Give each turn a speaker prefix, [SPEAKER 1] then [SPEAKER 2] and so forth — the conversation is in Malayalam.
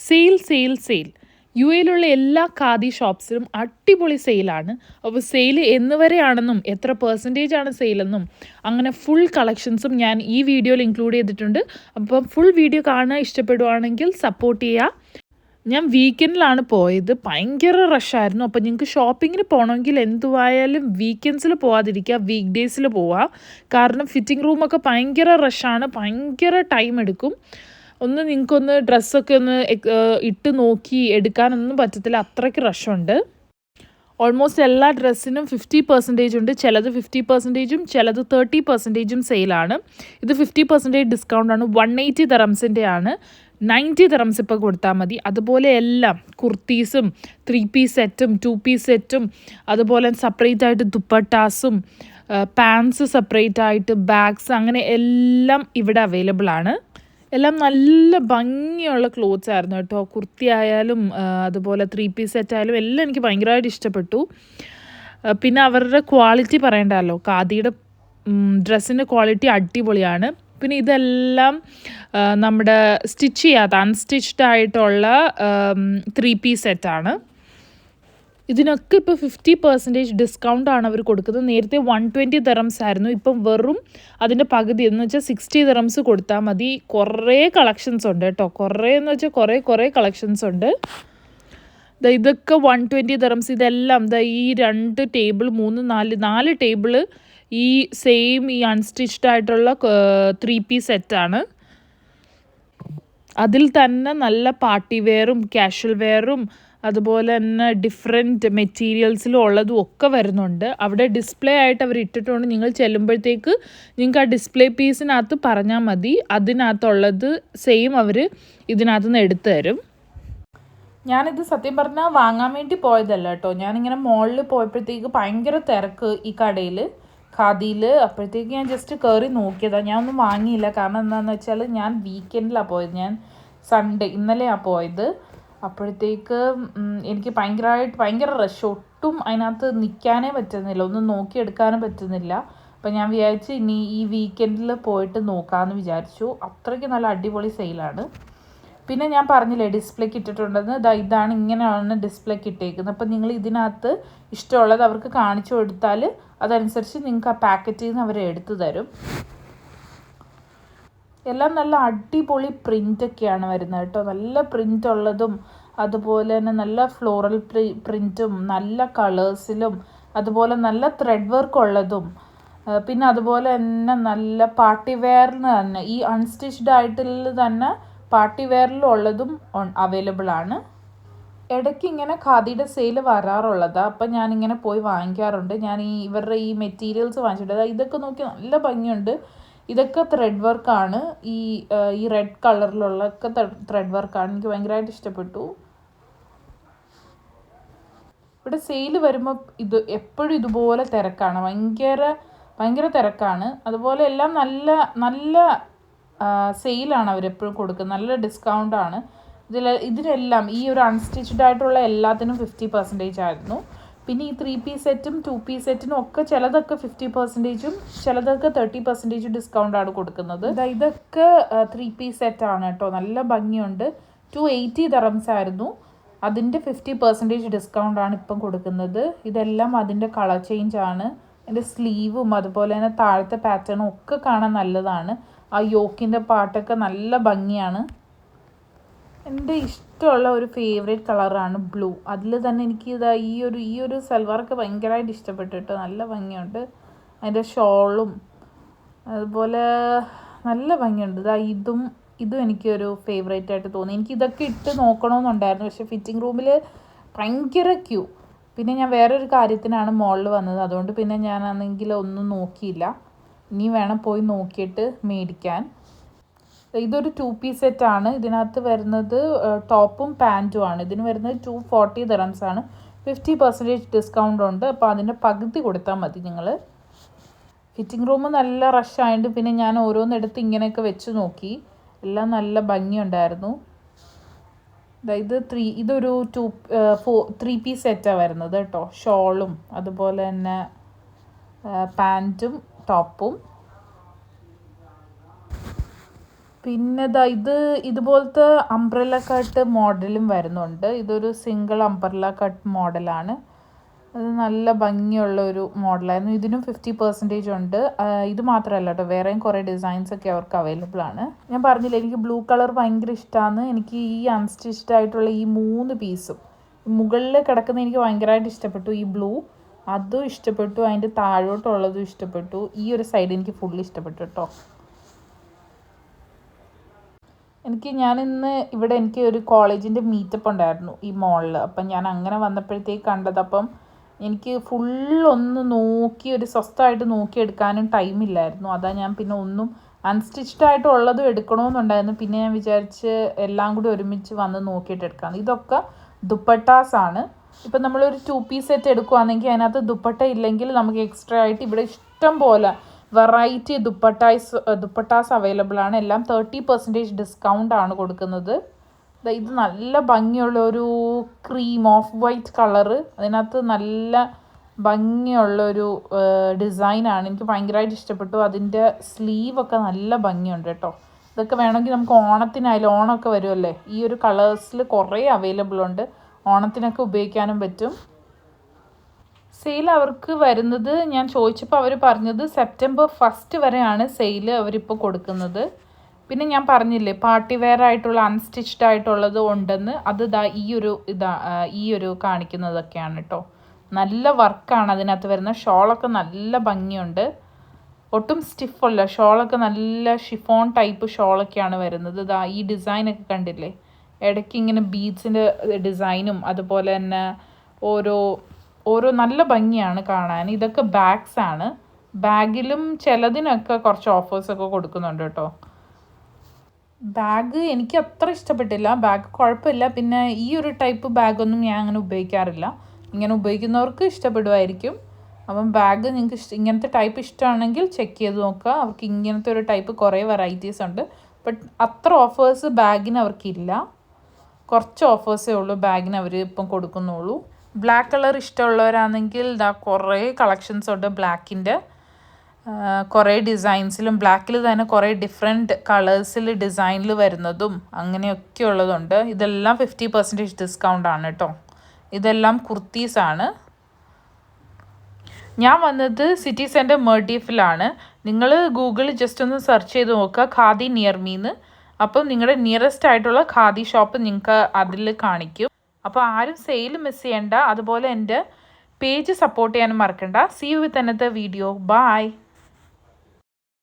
[SPEAKER 1] Sale sale sale. യു എയിലുള്ള എല്ലാ ഖാദി ഷോപ്സിലും അടിപൊളി സെയിലാണ്. അപ്പോൾ സെയിൽ എന്ന് വരെയാണെന്നും എത്ര പെർസെൻറ്റേജ് ആണ് സെയിലെന്നും അങ്ങനെ ഫുൾ കളക്ഷൻസും ഞാൻ ഈ വീഡിയോയിൽ ഇൻക്ലൂഡ് ചെയ്തിട്ടുണ്ട്. അപ്പം ഫുൾ വീഡിയോ കാണാൻ ഇഷ്ടപ്പെടുവാണെങ്കിൽ സപ്പോർട്ട് ചെയ്യുക. ഞാൻ വീക്കെൻഡിലാണ് പോയത്. ഭയങ്കര റഷായിരുന്നു. അപ്പോൾ നിങ്ങൾക്ക് ഷോപ്പിങ്ങിന് പോകണമെങ്കിൽ എന്തുവായാലും വീക്കെൻഡ്സിൽ പോകാതിരിക്കുക, വീക്ക് ഡേയ്സിൽ പോവുക. കാരണം ഫിറ്റിംഗ് റൂമൊക്കെ ഭയങ്കര റഷാണ്, ഭയങ്കര ടൈം എടുക്കും. നിങ്ങൾക്കൊന്ന് ഡ്രസ്സൊക്കെ ഒന്ന് ഇട്ട് നോക്കി എടുക്കാനൊന്നും പറ്റത്തില്ല, അത്രയ്ക്ക് റഷുണ്ട്. ഓൾമോസ്റ്റ് എല്ലാ ഡ്രസ്സിനും 50% ഉണ്ട്. ചിലത് 50%, ചിലത് 30% സെയിലാണ്. ഇത് 50% ഡിസ്കൗണ്ടാണ്. 180 ദിറംസിൻ്റെ ആണ്. 90 ദിറംസ് ഇപ്പോൾ കൊടുത്താൽ മതി. അതുപോലെ എല്ലാം കുർത്തീസും 3 പീസ് സെറ്റും 2 പീസ് സെറ്റും അതുപോലെ സെപ്പറേറ്റ് ആയിട്ട് ദുപ്പട്ടാസും പാൻസ് സെപ്പറേറ്റ് ആയിട്ട് ബാഗ്സ് അങ്ങനെ എല്ലാം ഇവിടെ അവൈലബിൾ ആണ്. എല്ലാം നല്ല ഭംഗിയുള്ള ക്ലോത്ത്സ് ആയിരുന്നു കേട്ടോ. കുർത്തി ആയാലും അതുപോലെ 3 പീസ് സെറ്റ് ആയാലും എല്ലാം എനിക്ക് ഭയങ്കരമായിട്ട് ഇഷ്ടപ്പെട്ടു. പിന്നെ അവരുടെ ക്വാളിറ്റി പറയണ്ടല്ലോ, ഖാദിയുടെ ഡ്രസ്സിൻ്റെ ക്വാളിറ്റി അടിപൊളിയാണ്. പിന്നെ ഇതെല്ലാം നമ്മുടെ സ്റ്റിച്ച് ചെയ്യാത്ത അൺസ്റ്റിച്ച്ഡ് ആയിട്ടുള്ള 3 പീസ് സെറ്റാണ്. ഇതിനൊക്കെ ഇപ്പോൾ 50% ഡിസ്കൗണ്ടാണ് അവർ കൊടുക്കുന്നത്. നേരത്തെ 120 ദിറംസ് ആയിരുന്നു, ഇപ്പം വെറും അതിൻ്റെ പകുതി എന്ന് വെച്ചാൽ 60 ദിറംസ് കൊടുത്താൽ മതി. കുറേ കളക്ഷൻസ് ഉണ്ട് കേട്ടോ, കുറേ എന്ന് വെച്ചാൽ കുറേ കളക്ഷൻസ് ഉണ്ട്. ഇതൊക്കെ 120 ദിറംസ്. ഇതെല്ലാം ഈ 2 ടേബിൾ 4 ടേബിൾ ഈ സെയിം ഈ അൺസ്റ്റിച്ച്ഡ് ആയിട്ടുള്ള 3 പീസ് സെറ്റാണ്. അതിൽ തന്നെ നല്ല പാർട്ടി വെയറും കാഷ്വൽ വെയറും അതുപോലെ തന്നെ ഡിഫറെൻറ്റ് മെറ്റീരിയൽസിലും ഉള്ളതും ഒക്കെ വരുന്നുണ്ട്. അവിടെ ഡിസ്പ്ലേ ആയിട്ട് അവർ ഇട്ടിട്ടുണ്ട്. നിങ്ങൾ ചെല്ലുമ്പോഴത്തേക്ക് നിങ്ങൾക്ക് ആ ഡിസ്പ്ലേ പീസിനകത്ത് പറഞ്ഞാൽ മതി, അതിനകത്തുള്ളത് സെയിം അവർ ഇതിനകത്ത് നിന്ന് എടുത്തു തരും. ഞാനിത് സത്യം പറഞ്ഞാൽ വാങ്ങാൻ വേണ്ടി പോയതല്ല കേട്ടോ. ഞാനിങ്ങനെ മോളിൽ പോയപ്പോഴത്തേക്ക് ഭയങ്കര തിരക്ക് ഈ കടയിൽ ഖാദിയിൽ. അപ്പോഴത്തേക്ക് ഞാൻ ജസ്റ്റ് കയറി നോക്കിയതാണ്. ഞാൻ ഒന്നും വാങ്ങിയില്ല. കാരണം എന്താണെന്ന് വെച്ചാൽ ഞാൻ വീക്കെൻഡിലാണ് പോയത്. ഞാൻ സൺഡേ ഇന്നലെയാണ് പോയത്. അപ്പോഴത്തേക്ക് എനിക്ക് ഭയങ്കര റഷ്, ഒട്ടും അതിനകത്ത് നിൽക്കാനേ പറ്റുന്നില്ല, ഒന്നും നോക്കിയെടുക്കാനും പറ്റുന്നില്ല. അപ്പം ഞാൻ വിചാരിച്ച് ഇനി ഈ വീക്കെൻഡിൽ പോയിട്ട് നോക്കാമെന്ന് വിചാരിച്ചു. അത്രയ്ക്ക് നല്ല അടിപൊളി സെയിലാണ്. പിന്നെ ഞാൻ പറഞ്ഞില്ലേ ഡിസ്പ്ലേക്ക് ഇട്ടിട്ടുണ്ടെന്ന്, ഇതാണ് ഇങ്ങനെയാണ് ഡിസ്പ്ലേക്ക് ഇട്ടേക്കുന്നത്. അപ്പം നിങ്ങൾ ഇതിനകത്ത് ഇഷ്ടമുള്ളത് അവർക്ക് കാണിച്ചു കൊടുത്താൽ അതനുസരിച്ച് നിങ്ങൾക്ക് ആ പാക്കറ്റിൽ നിന്ന് അവർ എടുത്തു തരും. എല്ലാം നല്ല അടിപൊളി പ്രിൻ്റൊക്കെയാണ് വരുന്നത് കേട്ടോ. നല്ല പ്രിൻ്റ് ഉള്ളതും അതുപോലെ തന്നെ നല്ല ഫ്ലോറൽ പ്രിൻറ്റും നല്ല കളേഴ്സിലും അതുപോലെ നല്ല ത്രെഡ് വർക്ക് ഉള്ളതും പിന്നെ അതുപോലെ തന്നെ നല്ല പാർട്ടി വെയറിന് തന്നെ ഈ അൺസ്റ്റിച്ച്ഡ് ആയിട്ടുള്ള തന്നെ പാർട്ടി വെയറിലുള്ളതും അവൈലബിൾ ആണ്. ഇടയ്ക്ക് ഇങ്ങനെ ഖാദിയുടെ സെയിൽ വരാറുള്ളതാണ്. അപ്പം ഞാനിങ്ങനെ പോയി വാങ്ങിക്കാറുണ്ട്. ഞാൻ ഇവരുടെ ഈ മെറ്റീരിയൽസ് വാങ്ങിച്ചിട്ട് ഇതൊക്കെ നോക്കി നല്ല ഭംഗിയുണ്ട്. ഇതൊക്കെ ത്രെഡ് വർക്കാണ്. ഈ റെഡ് കളറിലുള്ള ഒക്കെ ത്രെഡ് വർക്കാണ്. എനിക്ക് ഭയങ്കരമായിട്ട് ഇഷ്ടപ്പെട്ടു. ഇവിടെ സെയിൽ വരുമ്പോൾ എപ്പോഴും ഇതുപോലെ തിരക്കാണ്, ഭയങ്കര തിരക്കാണ്. അതുപോലെ എല്ലാം നല്ല സെയിലാണ് അവരെപ്പോഴും കൊടുക്കുന്നത്, നല്ല ഡിസ്കൗണ്ടാണ്. ഇതിനെല്ലാം ഈ ഒരു അൺസ്റ്റിച്ച്ഡ് ആയിട്ടുള്ള എല്ലാത്തിനും 50% ആയിരുന്നു. പിന്നെ ഈ 3 പീസ് സെറ്റും 2 പീസ് സെറ്റിനും ഒക്കെ ചിലതൊക്കെ 50%, ചിലതൊക്കെ 30% ഡിസ്കൗണ്ടാണ് കൊടുക്കുന്നത്. ഇതൊക്കെ 3 പീസ് സെറ്റാണ് കേട്ടോ. നല്ല ഭംഗിയുണ്ട്. 280 ദിറംസ് ആയിരുന്നു. അതിൻ്റെ 50% ഡിസ്കൗണ്ടാണ് ഇപ്പം കൊടുക്കുന്നത്. ഇതെല്ലാം അതിൻ്റെ കളർ ചേഞ്ച് ആണ്. എൻ്റെ സ്ലീവും അതുപോലെ തന്നെ താഴത്തെ പാറ്റേണും ഒക്കെ കാണാൻ നല്ലതാണ്. ആ യോക്കിൻ്റെ പാട്ടൊക്കെ നല്ല ഭംഗിയാണ്. എൻ്റെ ഇഷ്ടമുള്ള ഒരു ഫേവറേറ്റ് കളറാണ് ബ്ലൂ. അതിൽ തന്നെ എനിക്ക് ഈ ഒരു സൽവാറൊക്കെ ഭയങ്കരമായിട്ട് ഇഷ്ടപ്പെട്ടു കേട്ടോ. നല്ല ഭംഗിയുണ്ട്. അതിൻ്റെ ഷോളും അതുപോലെ നല്ല ഭംഗിയുണ്ട്. ഇതും എനിക്കൊരു ഫേവറേറ്റ് ആയിട്ട് തോന്നി. എനിക്കിതൊക്കെ ഇട്ട് നോക്കണമെന്നുണ്ടായിരുന്നു, പക്ഷേ ഫിറ്റിംഗ് റൂമിൽ ഭയങ്കര ക്യൂ. പിന്നെ ഞാൻ വേറൊരു കാര്യത്തിനാണ് മോളിൽ വന്നത്, അതുകൊണ്ട് പിന്നെ ഞാനാണെങ്കിൽ ഒന്നും നോക്കിയില്ല. ഇനി വേണം പോയി നോക്കിയിട്ട് മേടിക്കാൻ. ഇതൊരു 2 പീസ് സെറ്റാണ്. ഇതിനകത്ത് വരുന്നത് ടോപ്പും പാൻറ്റും ആണ്. ഇതിന് വരുന്നത് 240 ദിറംസ് ആണ്. 50% ഡിസ്കൗണ്ട് ഉണ്ട്. അപ്പോൾ അതിൻ്റെ പകുതി കൊടുത്താൽ മതി നിങ്ങൾ. ഫിറ്റിംഗ് റൂം നല്ല റഷായതുകൊണ്ട് പിന്നെ ഞാൻ ഓരോന്നെടുത്ത് ഇങ്ങനെയൊക്കെ വെച്ച് നോക്കി. എല്ലാം നല്ല ഭംഗിയുണ്ടായിരുന്നു. ഇതൊരു 3 പീസ് സെറ്റാണ് വരുന്നത് കേട്ടോ. ഷോളും അതുപോലെ തന്നെ പാൻറ്റും ടോപ്പും. പിന്നെ ഇത് ഇതുപോലത്തെ അംബ്രല്ല കട്ട് മോഡലും വരുന്നുണ്ട്. ഇതൊരു സിംഗിൾ അംബ്രല്ല കട്ട് മോഡലാണ്. അത് നല്ല ഭംഗിയുള്ള ഒരു മോഡലായിരുന്നു. ഇതിനും 50% ഉണ്ട്. ഇത് മാത്രമല്ല കേട്ടോ, വേറെയും കുറേ ഡിസൈൻസ് ഒക്കെ അവർക്ക് അവൈലബിൾ ആണ്. ഞാൻ പറഞ്ഞില്ല, എനിക്ക് ബ്ലൂ കളർ ഭയങ്കര ഇഷ്ടമാണ്. എനിക്ക് ഈ അൺസ്റ്റിച്ച്ഡ് ആയിട്ടുള്ള ഈ 3 പീസും മുകളിൽ കിടക്കുന്ന എനിക്ക് ഭയങ്കരമായിട്ട് ഇഷ്ടപ്പെട്ടു. ഈ ബ്ലൂ അതും ഇഷ്ടപ്പെട്ടു, അതിൻ്റെ താഴോട്ടുള്ളതും ഇഷ്ടപ്പെട്ടു. ഈ ഒരു സൈഡ് എനിക്ക് ഫുള്ളി ഇഷ്ടപ്പെട്ടു കേട്ടോ. ഞാനിന്ന് ഇവിടെ എനിക്ക് ഒരു കോളേജിൻ്റെ മീറ്റപ്പ് ഉണ്ടായിരുന്നു ഈ മോളിൽ. അപ്പം ഞാൻ അങ്ങനെ വന്നപ്പോഴത്തേക്ക് കണ്ടത്. അപ്പം എനിക്ക് ഫുള്ളൊന്ന് നോക്കി ഒരു സ്വസ്ഥമായിട്ട് നോക്കിയെടുക്കാനും ടൈമില്ലായിരുന്നു. അതാ ഞാൻ പിന്നെ ഒന്നും അൺസ്റ്റിച്ച്ഡ് ആയിട്ടുള്ളതും എടുക്കണമെന്നുണ്ടായിരുന്നു. പിന്നെ ഞാൻ വിചാരിച്ച് എല്ലാം കൂടി ഒരുമിച്ച് വന്ന് നോക്കിയിട്ട് എടുക്കാം. ഇതൊക്കെ ദുപ്പട്ടാസാണ്. ഇപ്പം നമ്മളൊരു 2 പീസ് സെറ്റ് എടുക്കുകയാണെങ്കിൽ അതിനകത്ത് ദുപ്പട്ട ഇല്ലെങ്കിൽ നമുക്ക് എക്സ്ട്രാ ആയിട്ട് ഇവിടെ ഇഷ്ടം പോലെ വെറൈറ്റി ദുപ്പട്ടാസ് അവൈലബിൾ ആണ്. എല്ലാം 30% ഡിസ്കൗണ്ട് ആണ് കൊടുക്കുന്നത്. ഇത് നല്ല ഭംഗിയുള്ള ഒരു ക്രീം ഓഫ് വൈറ്റ് കളറ്, അതിനകത്ത് നല്ല ഭംഗിയുള്ളൊരു ഡിസൈനാണ്. എനിക്ക് ഭയങ്കരമായിട്ട് ഇഷ്ടപ്പെട്ടു. അതിൻ്റെ സ്ലീവൊക്കെ നല്ല ഭംഗിയുണ്ട് കേട്ടോ. ഇതൊക്കെ വേണമെങ്കിൽ നമുക്ക് ഓണത്തിനായാലും, ഓണമൊക്കെ വരുമല്ലേ, ഈ ഒരു കളേഴ്സിൽ കുറേ അവൈലബിൾ ഉണ്ട്. ഓണത്തിനൊക്കെ ഉപയോഗിക്കാനും പറ്റും. സെയിൽ അവർക്ക് വരുന്നത്, ഞാൻ ചോദിച്ചപ്പോൾ അവർ പറഞ്ഞത് സെപ്റ്റംബർ 1 വരെയാണ് സെയിൽ അവരിപ്പോൾ കൊടുക്കുന്നത്. പിന്നെ ഞാൻ പറഞ്ഞില്ലേ പാർട്ടി വെയർ ആയിട്ടുള്ള അൺസ്റ്റിച്ച്ഡ് ആയിട്ടുള്ളത് ഉണ്ടെന്ന്, അത് ഈ ഒരു കാണിക്കുന്നതൊക്കെയാണ് കേട്ടോ. നല്ല വർക്കാണ് അതിനകത്ത് വരുന്ന. ഷോളൊക്കെ നല്ല ഭംഗിയുണ്ട്, ഒട്ടും സ്റ്റിഫല്ല. ഷോളൊക്കെ നല്ല ഷിഫോൺ ടൈപ്പ് ഷോളൊക്കെയാണ് വരുന്നത്. ഈ ഡിസൈനൊക്കെ കണ്ടില്ലേ, ഇടയ്ക്ക് ഇങ്ങനെ ബീഡ്സിൻ്റെ ഡിസൈനും അതുപോലെ തന്നെ ഓരോ നല്ല ഭംഗിയാണ് കാണാൻ. ഇതൊക്കെ ബാഗ്സ് ആണ്. ബാഗിലും ചിലതിനൊക്കെ കുറച്ച് ഓഫേഴ്സൊക്കെ കൊടുക്കുന്നുണ്ട് കേട്ടോ. ബാഗ് എനിക്ക് അത്ര ഇഷ്ടപ്പെട്ടില്ല. ബാഗ് കുഴപ്പമില്ല. പിന്നെ ഈ ഒരു ടൈപ്പ് ബാഗൊന്നും ഞാൻ അങ്ങനെ ഉപയോഗിക്കാറില്ല. ഇങ്ങനെ ഉപയോഗിക്കുന്നവർക്ക് ഇഷ്ടപ്പെടുമായിരിക്കും. അപ്പം ബാഗ് നിങ്ങൾക്ക് ഇങ്ങനത്തെ ടൈപ്പ് ഇഷ്ടമാണെങ്കിൽ ചെക്ക് ചെയ്ത് നോക്കുക. അവർക്ക് ഇങ്ങനത്തെ ഒരു ടൈപ്പ് കുറേ വെറൈറ്റീസ് ഉണ്ട്. ബട്ട് അത്ര ഓഫേഴ്സ് ബാഗിന് അവർക്കില്ല. കുറച്ച് ഓഫേഴ്സേ ഉള്ളൂ ബാഗിന് അവർ ഇപ്പം കൊടുക്കുന്നുള്ളൂ. ബ്ലാക്ക് കളർ ഇഷ്ടമുള്ളവരാണെങ്കിൽ കുറേ കളക്ഷൻസ് ഉണ്ട് ബ്ലാക്കിൻ്റെ. കുറേ ഡിസൈൻസിലും ബ്ലാക്കിൽ തന്നെ കുറേ ഡിഫറെൻറ്റ് കളേഴ്സിൽ ഡിസൈനിൽ വരുന്നതും അങ്ങനെയൊക്കെ ഉള്ളതുണ്ട്. ഇതെല്ലാം 50% ഡിസ്കൗണ്ട് ആണ് കേട്ടോ. ഇതെല്ലാം കുർത്തീസാണ്. ഞാൻ വന്നത് സിറ്റി സെൻറ്റർ മെർഡീഫിലാണ്. നിങ്ങൾ ഗൂഗിളിൽ ജസ്റ്റ് ഒന്ന് സെർച്ച് ചെയ്ത് നോക്കുക ഖാദി നിയർ മീന്ന്. അപ്പം നിങ്ങളുടെ നിയറസ്റ്റ് ആയിട്ടുള്ള ഖാദി ഷോപ്പ് നിങ്ങൾക്ക് അതിൽ കാണിക്കും. അപ്പോൾ ആരും സെയിൽ മിസ് ചെയ്യണ്ട. അതുപോലെ എൻ്റെ പേജ് സപ്പോർട്ട് ചെയ്യാനും മറക്കണ്ട. See you with another video. By.